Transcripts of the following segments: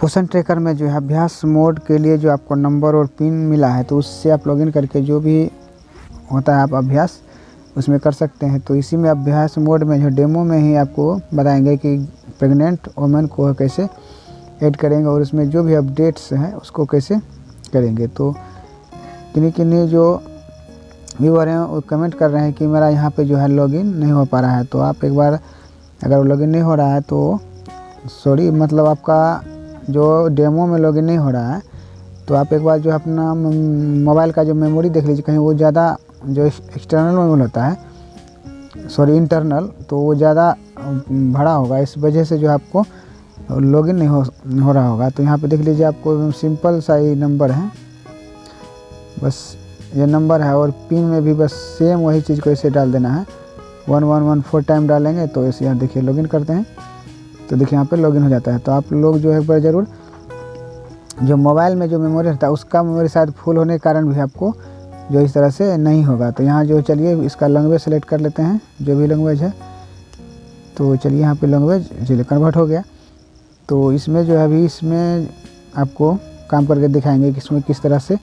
पोषण ट्रैकर में जो है अभ्यास मोड के लिए जो आपको नंबर और पिन मिला है, तो उससे आप लॉगिन करके जो भी होता है आप अभ्यास उसमें कर सकते हैं। तो इसी में अभ्यास मोड में जो डेमो में ही आपको बताएंगे कि प्रेग्नेंट वुमेन को कैसे ऐड करेंगे और उसमें जो भी अपडेट्स हैं उसको कैसे करेंगे। तो किन्हीं जो व्यूअर हैं वो कमेंट कर रहे हैं कि मेरा यहाँ पे जो है लॉगिन नहीं हो पा रहा है। तो आप एक बार अगर लॉगिन नहीं हो रहा है तो सॉरी मतलब आपका जो डेमो में लॉगिन नहीं हो रहा है तो आप एक बार जो अपना मोबाइल का जो मेमोरी देख लीजिए, कहीं वो ज़्यादा जो एक्सटर्नल मेमोरी होता है सॉरी इंटरनल, तो वो ज़्यादा भरा होगा, इस वजह से जो आपको लॉगिन नहीं हो रहा होगा। तो यहाँ पे देख लीजिए आपको सिंपल सा ही नंबर है, बस ये नंबर है और पिन में भी बस सेम वही चीज़ को ऐसे डाल देना है, 1114 टाइम डालेंगे तो ऐसे यहाँ देखिए लॉगिन करते हैं तो देखिए यहाँ पे लॉगिन हो जाता है। तो आप लोग जो है एक बार ज़रूर जो मोबाइल में जो मेमोरी रहता है उसका मेमोरी शायद फुल होने के कारण भी आपको जो इस तरह से नहीं होगा। तो यहाँ जो चलिए इसका लैंग्वेज सेलेक्ट कर लेते हैं, जो भी लैंग्वेज है। तो चलिए यहाँ पे लैंग्वेज चलिए कन्वर्ट हो गया। तो इसमें जो है अभी इसमें आपको काम करके दिखाएंगे कि इसमें किस तरह से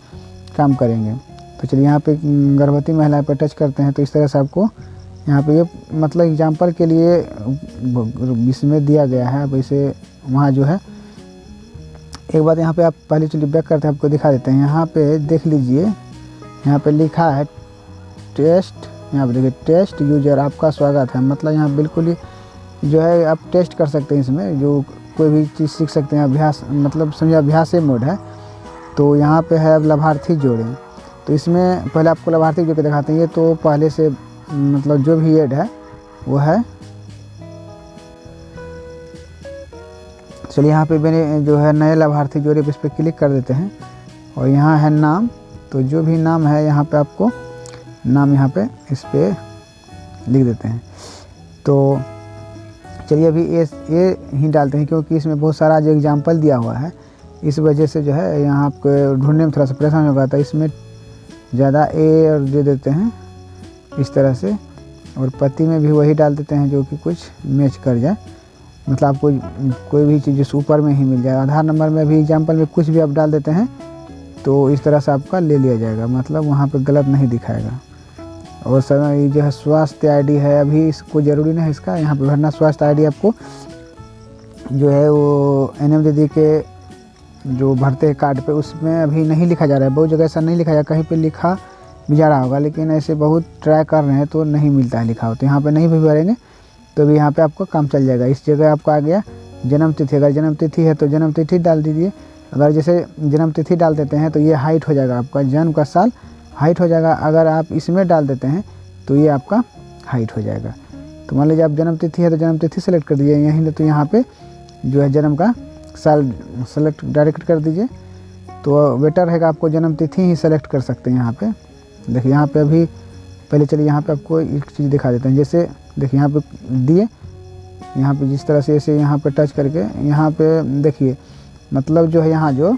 काम करेंगे। तो चलिए यहाँ पे गर्भवती महिला पर टच करते हैं तो इस तरह से आपको यहाँ पे ये मतलब एग्जांपल के लिए इसमें दिया गया है। अब इसे वहाँ जो है एक बात यहाँ पे आप पहले चलिए बैक करते हैं, आपको दिखा देते हैं। यहाँ पे देख लीजिए, यहाँ पे लिखा है टेस्ट, यहाँ पे देखिए टेस्ट यूजर आपका स्वागत है। मतलब यहाँ बिल्कुल ही जो है आप टेस्ट कर सकते हैं, इसमें जो कोई भी चीज़ सीख सकते हैं। अभ्यास मतलब समझिए अभ्यास मोड है। तो यहाँ पे है अब लाभार्थी जोड़ें, तो इसमें पहले आपको लाभार्थी जोड़ के दिखाते हैं। ये तो पहले से मतलब जो भी ऐड है वो है। चलिए यहाँ पे मैंने जो है नए लाभार्थी जोड़े पे इस पर क्लिक कर देते हैं और यहाँ है नाम। तो जो भी नाम है यहाँ पे आपको नाम यहाँ पे इस पर लिख देते हैं। तो चलिए अभी ये ही डालते हैं क्योंकि इसमें बहुत सारा जो एग्जांपल दिया हुआ है, इस वजह से जो है यहाँ आपको ढूंढने में थोड़ा सा परेशान होगा। तो इसमें ज़्यादा ए और दे देते हैं इस तरह से, और पति में भी वही डाल देते हैं जो कि कुछ मैच कर जाए, मतलब आपको कोई भी चीज़ जिस ऊपर में ही मिल जाए। आधार नंबर में भी एग्जांपल में कुछ भी आप डाल देते हैं तो इस तरह से आपका ले लिया जाएगा, मतलब वहाँ पे गलत नहीं दिखाएगा। और सर ये जो है स्वास्थ्य आईडी है, अभी इसको ज़रूरी नहीं है इसका यहाँ पे भरना। स्वास्थ्य आईडी आपको जो है वो NMDD के जो भरते हैं कार्ड पे उसमें अभी नहीं लिखा जा रहा है, बहुत जगह ऐसा नहीं लिखा जा, कहीं पे लिखा भी जा रहा होगा लेकिन ऐसे बहुत ट्राई कर रहे हैं तो नहीं मिलता है लिखा हो। तो यहाँ पे नहीं भी भरेंगे तो भी यहाँ पे आपको काम चल जाएगा। इस जगह आपको आ गया जन्म तिथि, अगर जन्म तिथि है तो जन्म तिथि डाल दीजिए। अगर जैसे जन्म तिथि डाल देते हैं तो ये हाइट हो जाएगा, आपका जन्म का साल हाइट हो जाएगा। अगर आप इसमें डाल देते हैं तो ये आपका हाइट हो जाएगा। तो मान लीजिए आप जन्म तिथि है तो जन्म तिथि सेलेक्ट कर दीजिए, यहीं तो यहाँ पे जो है जन्म का साल सेलेक्ट डायरेक्ट कर दीजिए। तो बेटर रहेगा, आपको जन्म तिथि ही सेलेक्ट कर सकते हैं। यहाँ पे देखिए, यहाँ पे अभी पहले चलिए यहाँ पे आपको एक चीज़ दिखा देते हैं। जैसे देखिए यहाँ पे दिए, यहाँ पे जिस तरह से ऐसे यहाँ पे टच करके यहाँ पे देखिए, मतलब जो है यहाँ जो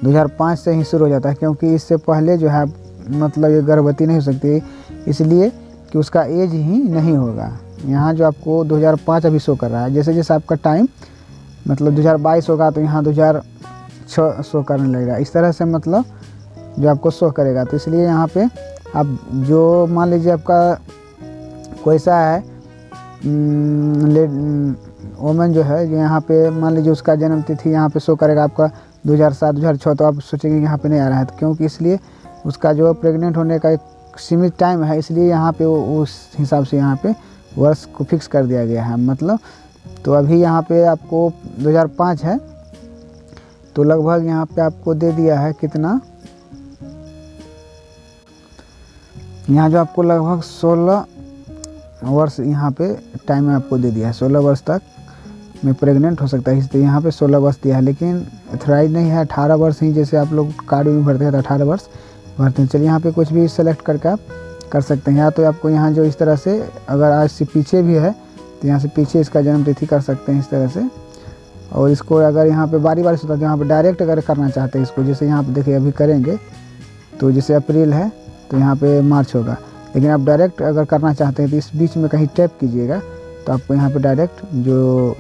2005 से ही शुरू हो जाता है, क्योंकि इससे पहले जो है मतलब ये गर्भवती नहीं हो सकती, इसलिए कि उसका एज ही नहीं होगा। यहाँ जो आपको 2005 अभी शो कर रहा है, जैसे जैसे आपका टाइम मतलब 2022 होगा तो यहाँ 2006 शो करने लगेगा, इस तरह से मतलब जो आपको शो करेगा। तो इसलिए यहाँ पे आप जो मान लीजिए आपका कोई सा है वोमेन जो है, यहाँ पे मान लीजिए उसका जन्म तिथि यहाँ पे शो करेगा आपका 2007 2006, तो आप सोचेंगे यहाँ पे नहीं आ रहा है, तो क्योंकि इसलिए उसका जो प्रेग्नेंट होने का एक सीमित टाइम है, इसलिए यहाँ पे उस हिसाब से यहाँ पे वर्ष को फिक्स कर दिया गया है मतलब। तो अभी यहाँ पे आपको 2005 है तो लगभग यहाँ पे आपको दे दिया है कितना, यहाँ जो आपको लगभग 16 वर्ष यहाँ पे टाइम में आपको दे दिया है। 16 वर्ष तक में प्रेग्नेंट हो सकता है, इसलिए यहाँ पे 16 वर्ष दिया है, लेकिन एथराइज नहीं है। 18 वर्ष ही, जैसे आप लोग कार्ड में भरते हैं तो 18 वर्ष भरते हैं। चलिए यहाँ पे कुछ भी सेलेक्ट करके आप कर सकते हैं। या तो आपको यहाँ जो इस तरह से अगर आज से पीछे भी है तो यहाँ से पीछे इसका जन्म तिथि कर सकते हैं इस तरह से। और इसको अगर यहाँ पे बारी बारी से होता है तो यहाँ पे डायरेक्ट अगर करना चाहते हैं इसको, जैसे यहाँ पे देखिए अभी करेंगे तो जैसे अप्रैल है तो यहाँ पे मार्च होगा, लेकिन आप डायरेक्ट अगर करना चाहते हैं तो इस बीच में कहीं टैप कीजिएगा तो आपको यहाँ पे डायरेक्ट जो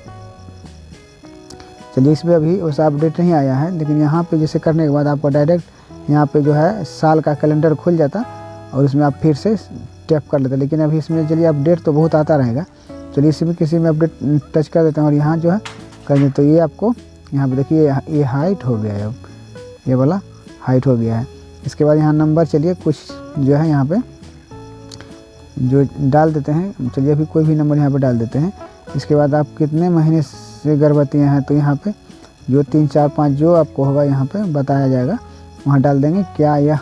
चलिए इसमें अभी वैसा अपडेट नहीं आया है, लेकिन यहाँ पे जैसे करने के बाद आपको डायरेक्ट यहाँ पे जो है साल का कैलेंडर खुल जाता और इसमें आप फिर से टैप कर लेते। लेकिन अभी इसमें चलिए अपडेट तो बहुत आता रहेगा। चलिए इसी में किसी में अपडेट टच कर देते हैं और यहाँ जो है कर देते। तो ये आपको यहाँ पे देखिए ये हाइट हो गया है, अब ये वाला हाइट हो गया है। इसके बाद यहाँ नंबर चलिए कुछ जो है यहाँ पे जो डाल देते हैं। चलिए अभी कोई भी नंबर यहाँ पे डाल देते हैं। इसके बाद आप कितने महीने से गर्भवती हैं तो यहाँ पे जो 3, 4, 5 जो आपको होगा यहाँ पे बताया जाएगा, वहाँ डाल देंगे। क्या यह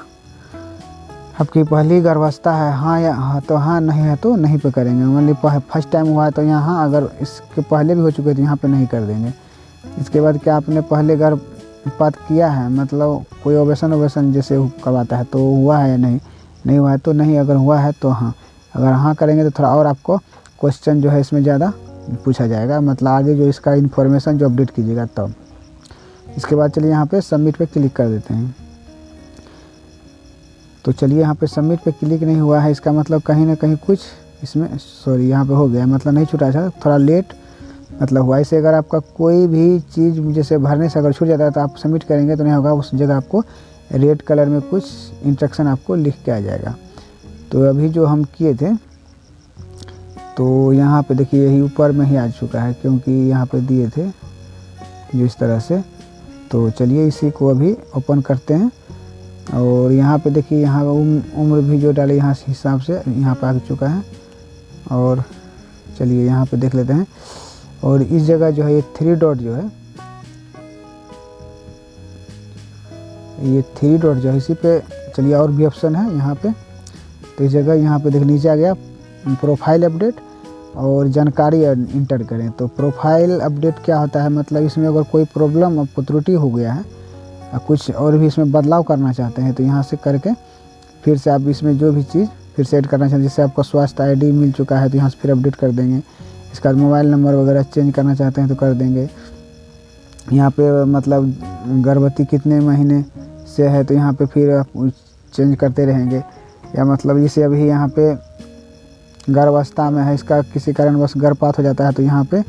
आपकी पहली गर्भावस्था है, हाँ या हाँ तो हाँ, नहीं है तो नहीं पे करेंगे। मतलब फर्स्ट टाइम हुआ है तो यहाँ, अगर इसके पहले भी हो चुके तो यहाँ पे नहीं कर देंगे। इसके बाद क्या आपने पहले गर्भपात किया है, मतलब कोई ऑपरेशन जैसे करवाता है तो हुआ है या नहीं, नहीं हुआ है तो नहीं, अगर हुआ है तो हाँ। अगर हाँ करेंगे तो थोड़ा और आपको क्वेश्चन जो है इसमें ज़्यादा पूछा जाएगा, मतलब आगे जो इसका इन्फॉर्मेशन जो अपडेट कीजिएगा तब। इसके बाद चलिए यहाँ पे सबमिट पे क्लिक कर देते हैं। तो चलिए यहाँ पे सबमिट पे क्लिक नहीं हुआ है, इसका मतलब कहीं ना कहीं कुछ इसमें सॉरी यहाँ पे हो गया, मतलब नहीं छूटा था, थोड़ा लेट मतलब हुआ। इसे अगर आपका कोई भी चीज़ जैसे भरने से अगर छूट जाता है तो आप सबमिट करेंगे तो नहीं होगा, उस जगह आपको रेड कलर में कुछ इंस्ट्रक्शन आपको लिख के आ जाएगा। तो अभी जो हम किए थे तो यहाँ पे देखिए यही ऊपर में ही आ चुका है, क्योंकि यहाँ पे दिए थे जो इस तरह से। तो चलिए इसी को अभी ओपन करते हैं और यहाँ पे देखिए यहाँ उम्र भी जो डाले यहाँ हिसाब से यहाँ पे आ चुका है। और चलिए यहाँ पे देख लेते हैं। और इस जगह जो है ये 3 डॉट जो है, ये 3 डॉट जो है इसी पे चलिए और भी ऑप्शन है यहाँ पे। तो इस जगह यहाँ पे देख नीचे आ गया प्रोफाइल अपडेट और जानकारी इंटर करें। तो प्रोफाइल अपडेट क्या होता है, मतलब इसमें अगर कोई प्रॉब्लम आपको त्रुटि हो गया है, कुछ और भी इसमें बदलाव करना चाहते हैं तो यहाँ से करके फिर से आप इसमें जो भी चीज़ फिर से ऐड करना चाहते हैं, जैसे आपको स्वास्थ्य आईडी मिल चुका है तो यहाँ से फिर अपडेट कर देंगे। इसका मोबाइल नंबर वगैरह चेंज करना चाहते हैं तो कर देंगे। यहाँ पे मतलब गर्भवती कितने महीने से है तो यहाँ पे फिर आप चेंज करते रहेंगे। या मतलब इसे अभी यहाँ पे गर्भावस्था में है, इसका किसी कारणवश गर्भपात हो जाता है तो यहाँ पे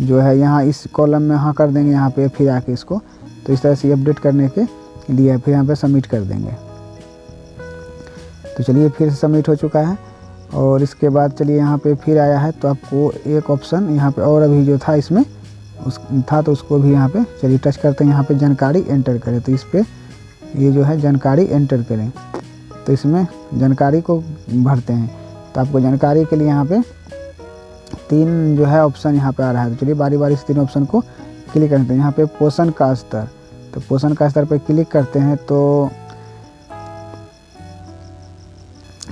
जो है यहाँ इस कॉलम में हाँ कर देंगे यहाँ पे फिर आके इसको। तो इस तरह से अपडेट करने के लिए फिर यहाँ पे सबमिट कर देंगे। तो चलिए फिर से सबमिट हो चुका है। और इसके बाद चलिए यहाँ पे फिर आया है तो आपको एक ऑप्शन यहाँ पे और अभी जो था इसमें उस था तो उसको भी यहाँ पे चलिए टच करते हैं। यहाँ पे जानकारी एंटर करें तो इस पर ये जो है जानकारी एंटर करें तो इसमें जानकारी को भरते हैं। तो आपको जानकारी के लिए यहाँ पे 3 जो है ऑप्शन यहाँ पे आ रहा है। तो चलिए बारी बारी से 3 ऑप्शन को क्लिक करते हैं। यहाँ पे पोषण का स्तर, तो पोषण का स्तर पे क्लिक करते हैं तो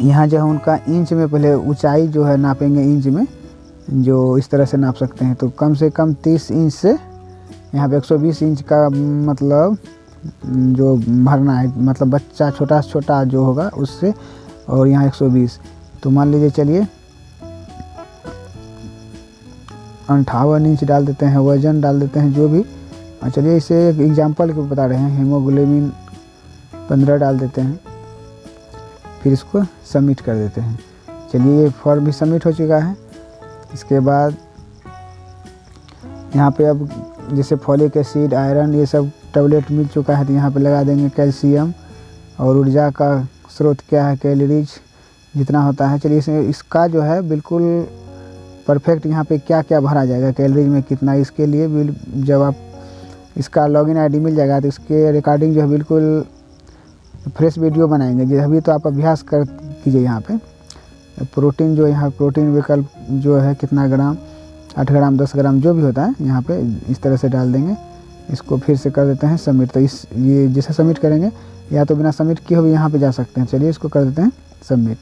यहाँ जो है उनका इंच में पहले ऊंचाई जो है नापेंगे, इंच में जो इस तरह से नाप सकते हैं। तो कम से कम 30 इंच से यहाँ पे 120 इंच का मतलब जो भरना है, मतलब बच्चा छोटा से छोटा जो होगा उससे, और यहाँ 120। तो मान लीजिए चलिए 58 इंच डाल देते हैं, वजन डाल देते हैं जो भी। चलिए इसे एक एग्जाम्पल को बता रहे हैं, हीमोग्लोबिन 15 डाल देते हैं, फिर इसको सबमिट कर देते हैं। चलिए ये फॉर्म भी सबमिट हो चुका है। इसके बाद यहाँ पे अब जैसे फॉलिक एसिड, आयरन ये सब टैबलेट मिल चुका है तो यहाँ पे लगा देंगे कैल्शियम। और ऊर्जा का स्रोत क्या है, कैलोरीज जितना होता है। चलिए इसका जो है बिल्कुल परफेक्ट यहाँ पे क्या क्या भरा जाएगा, कैलोरीज में कितना, इसके लिए जब आप इसका लॉगिन आईडी मिल जाएगा तो इसके रिकॉर्डिंग जो है बिल्कुल फ्रेश वीडियो बनाएंगे। जो अभी तो आप अभ्यास कर कीजिए। यहाँ पे प्रोटीन जो यहाँ प्रोटीन विकल्प जो है कितना ग्राम, 8 ग्राम 10 ग्राम जो भी होता है यहाँ पे इस तरह से डाल देंगे। इसको फिर से कर देते हैं सबमिट। तो ये जैसे सबमिट करेंगे या तो बिना सबमिट किए हुए यहाँ पे जा सकते हैं। चलिए इसको कर देते हैं सबमिट।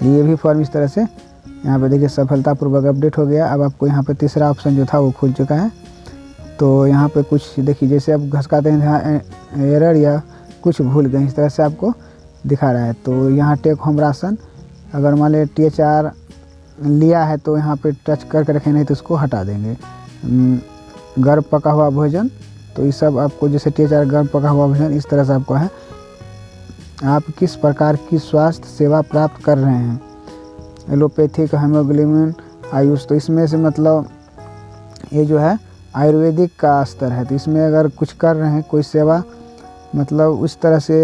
ये भी फॉर्म इस तरह से यहाँ पे देखिए सफलतापूर्वक अपडेट हो गया। अब आपको यहाँ पे तीसरा ऑप्शन जो था वो खुल चुका है। तो यहाँ पे कुछ देखिए जैसे आप घसकाते हैं यहाँ एरर या कुछ भूल गए इस तरह से आपको दिखा रहा है। तो यहाँ टेक होम राशन, अगर मान लीजिए THR लिया है तो यहाँ पे टच करके रखें, नहीं तो उसको हटा देंगे। गर्म पका हुआ भोजन, तो ये सब आपको जैसे THR गर्म पका हुआ भोजन इस तरह से आपको है। आप किस प्रकार की स्वास्थ्य सेवा प्राप्त कर रहे हैं, एलोपैथिक, हीमोग्लोबिन, आयुष। तो इसमें से मतलब ये जो है आयुर्वेदिक का स्तर है। तो इसमें अगर कुछ कर रहे हैं कोई सेवा, मतलब उस तरह से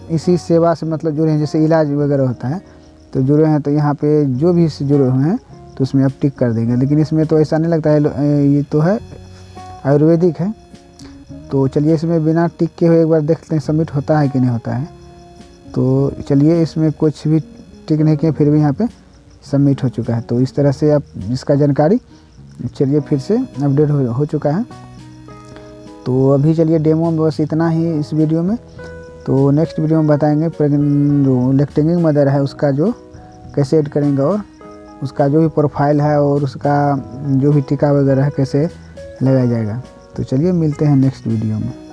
इसी सेवा से मतलब जुड़े हैं, जैसे इलाज वगैरह होता है तो जुड़े हैं, तो यहाँ पे जो भी इससे जुड़े हुए हैं तो उसमें आप टिक कर देंगे। लेकिन इसमें तो ऐसा नहीं लगता है, ये तो है आयुर्वेदिक है। तो चलिए इसमें बिना टिक के हुए एक बार देखते हैं सबमिट होता है कि नहीं होता है। तो चलिए इसमें कुछ भी टिक नहीं किए फिर भी यहाँ पे सबमिट हो चुका है। तो इस तरह से आप इसका जानकारी चलिए फिर से अपडेट हो चुका है। तो अभी चलिए डेमो में बस इतना ही इस वीडियो में। तो नेक्स्ट वीडियो में बताएंगे जो लैक्टेटिंग मदर है उसका जो कैसे ऐड करेंगे, और उसका जो भी प्रोफाइल है और उसका जो भी टीका वगैरह है कैसे लगाया जाएगा। तो चलिए मिलते हैं नेक्स्ट वीडियो में।